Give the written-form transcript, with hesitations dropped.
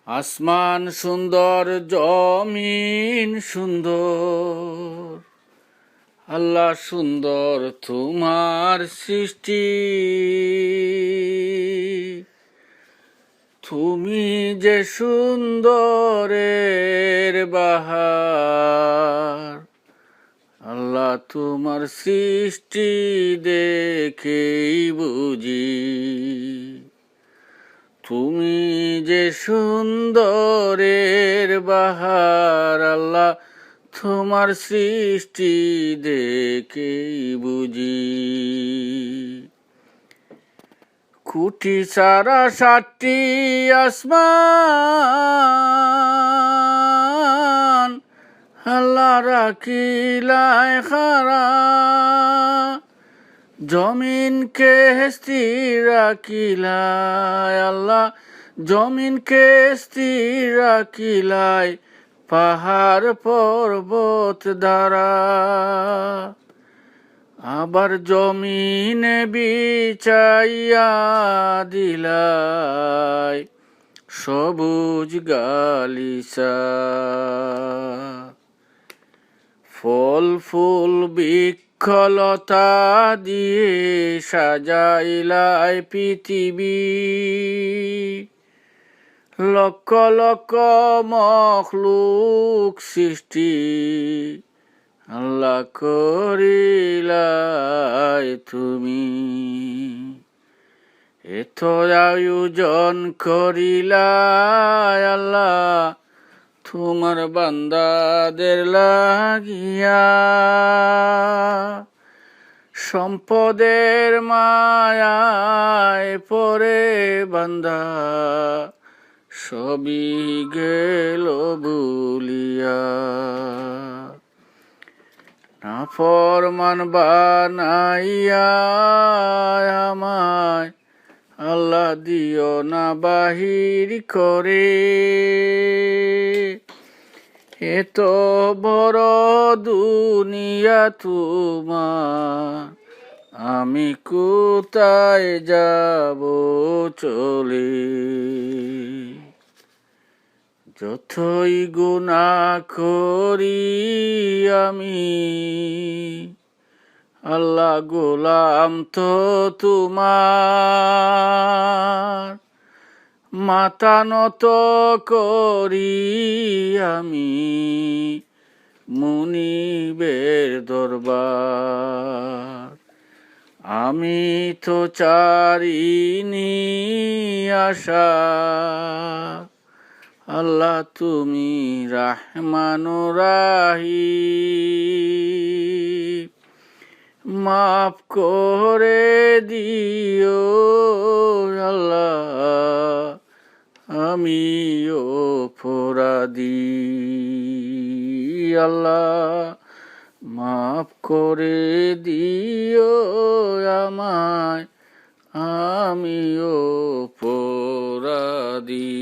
আসমান সুন্দর, জমিন সুন্দর, আল্লাহ সুন্দর তোমার সৃষ্টি। তুমি যে সুন্দরের বাহার, আল্লাহ তোমার সৃষ্টি দেখেই বুঝি। তুমি যে সুন্দরের বাহার, আল্লাহ তোমার সৃষ্টি দেখেই বুঝি। কুটি সারা সাতটি আসমান, আল্লাহ রাখিলায় খারা। জমিনকে স্থির রাখিলায় আল্লাহ, জমিনকে স্থির রাখিলায় পাহাড় পর্বত দ্বারা। আবার জমিনে বিছাইয়া দিলাই সবুজ গালিচা। ফল ফুল বৃক্ষলতা দিয়ে সাজাইলাই পৃথিবী। লক্ষ লক্ষ মখলুক সৃষ্টি আল্লাহ করিলাই তুমি। এত আয়োজন করিলাই আল্লাহ তোমার বান্দাদের লাগিয়া। সম্পদের মায়ায় পরে বান্দা সবই গেল ভুলিয়া। নাফরমান বানাইয়া আমায় আল্লাহ দিও না বাহির করে। এত বড় দুনিয়া তোমার, আমি কোথায় যাব চলে। যতই গুনাহ করি আমি, আল্লাহ গোলাম তো তোমার। মাথা নত করি আমি মুনিবের দরবার। আমি তো চারিনি আশা, আল্লাহ তুমি রহমান রাহিম। মাফ করে দিও আল্লাহ আমিও অপরাধী। আল্লাহ মাফ করে দিও আমায়, আমিও অপরাধী।